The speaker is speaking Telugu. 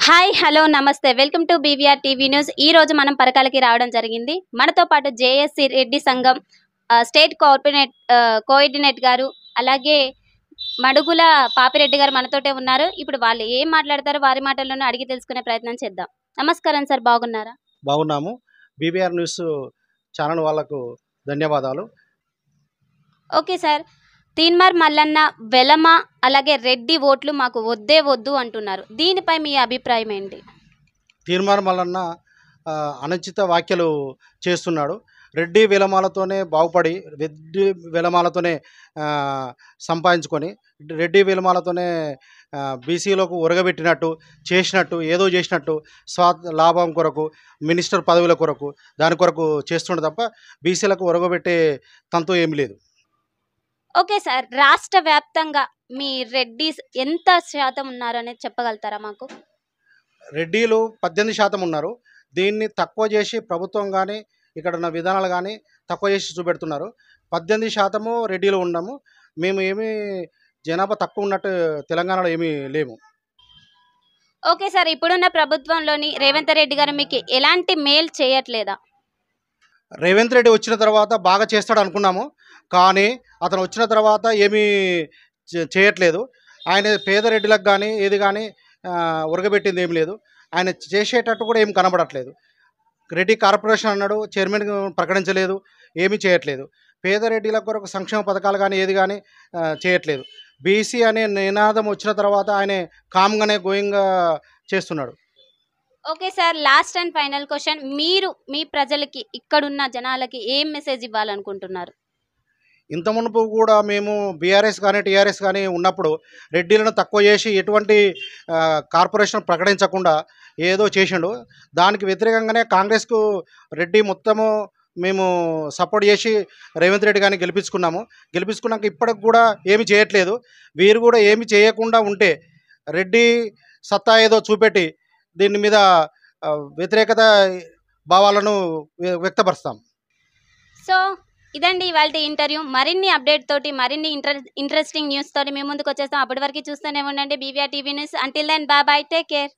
హాయ్ హలో నమస్తే welcome to BVR TV news. ఈ రోజు మనం పరకాలకి రావడం జరిగింది. మనతో పాటు జేఎస్సీ రెడ్డి సంఘం స్టేట్ కోఆర్డినేట్ గారు, అలాగే మడుగుల పాపిరెడ్డి గారు మనతోటే ఉన్నారు. ఇప్పుడు వాళ్ళు ఏం మాట్లాడతారో వారి మాటల్లోనే అడిగి తెలుసుకునే ప్రయత్నం చేద్దాం. నమస్కారం సార్, బాగున్నారా? బాగున్నాము. బీబీఆర్ న్యూస్ ఛానల్ వాళ్ళకు ధన్యవాదాలు. ఓకే సార్, తీన్మార్ మల్లన్న వెలమ అలాగే రెడ్డి ఓట్లు మాకు వద్దే వద్దు అంటున్నారు. దీనిపై మీ అభిప్రాయం ఏంటి? తీర్మార్ మల్లన్న అనుచిత వ్యాఖ్యలు చేస్తున్నాడు. రెడ్డి విలమాలతోనే బాగుపడి, రెడ్డి విలమాలతోనే సంపాదించుకొని, రెడ్డి విలమాలతోనే బీసీలకు ఉరగబెట్టినట్టు ఏదో చేసినట్టు లాభం కొరకు, మినిస్టర్ పదవుల కొరకు, దాని కొరకు చేస్తుండే తప్ప బీసీలకు ఉరగబెట్టే తంతు ఏమి లేదు. ఓకే సార్, రాష్ట్ర వ్యాప్తంగా మీ రెడ్డిస్ ఎంత శాతం ఉన్నారు అనేది చెప్పగలుగుతారా మాకు? రెడ్డిలు 18% ఉన్నారు. దీన్ని తక్కువ చేసి ప్రభుత్వం కానీ ఇక్కడ ఉన్న విధానాలు కానీ తక్కువ చేసి చూపెడుతున్నారు. 18% రెడ్డిలు ఉన్నాము. మేము ఏమీ జనాభా తక్కువ ఉన్నట్టు తెలంగాణలో ఏమీ లేము. ఓకే సార్, ఇప్పుడున్న ప్రభుత్వంలోని రేవంత్ రెడ్డి గారు మీకు ఎలాంటి మేలు చేయట్లేదా? రేవంత్ రెడ్డి వచ్చిన తర్వాత బాగా చేస్తాడు అనుకున్నాము, కానీ అతను వచ్చిన తర్వాత ఏమీ చేయట్లేదు. ఆయన పేద రెడ్డిలకు కానీ ఏది కానీ ఉరగబెట్టింది ఏమి లేదు. ఆయన చేసేటట్టు కూడా ఏం కనబడట్లేదు. రెడ్డి కార్పొరేషన్ అన్నాడు, చైర్మన్ ప్రకటించలేదు, ఏమీ చేయట్లేదు. పేద రెడ్డిల కొరకు సంక్షేమ పథకాలు కానీ ఏది కానీ చేయట్లేదు. బీసీ అనే నినాదం వచ్చిన తర్వాత ఆయన కామ్గానే గోయింగ్గా చేస్తున్నాడు. Okay sir, last and final question, మీరు మీ ప్రజలకి ఇక్కడున్న జనాలకి ఏం మెసేజ్ ఇవ్వాలనుకుంటున్నారు? ఇంత మునుపు కూడా మేము బీఆర్ఎస్ కానీ టీఆర్ఎస్ కానీ ఉన్నప్పుడు రెడ్డిలను తక్కువ చేసి ఎటువంటి కార్పొరేషన్ ప్రకటించకుండా ఏదో చేసిండు. దానికి వ్యతిరేకంగానే కాంగ్రెస్కు రెడ్డి మొత్తము మేము సపోర్ట్ చేసి రేవంత్ రెడ్డి గారిని గెలిపించుకున్నాక ఇప్పటికి కూడా ఏమి చేయట్లేదు. వీరు కూడా ఏమి చేయకుండా ఉంటే రెడ్డి సత్తా ఏదో చూపెట్టి దీని మీద వ్యతిరేకత భావాలను వ్యక్తపరుస్తాం. సో ఇదండి ఇవాళ ఇంటర్వ్యూ. మరిన్ని అప్డేట్ తోటి, మరిన్ని ఇంట్రెస్టింగ్ న్యూస్ తోటి మేము ముందుకు వచ్చేస్తాం. అప్పటి వరకు చూస్తూనే ఉండండి BVR TV news. Until then bye, take care.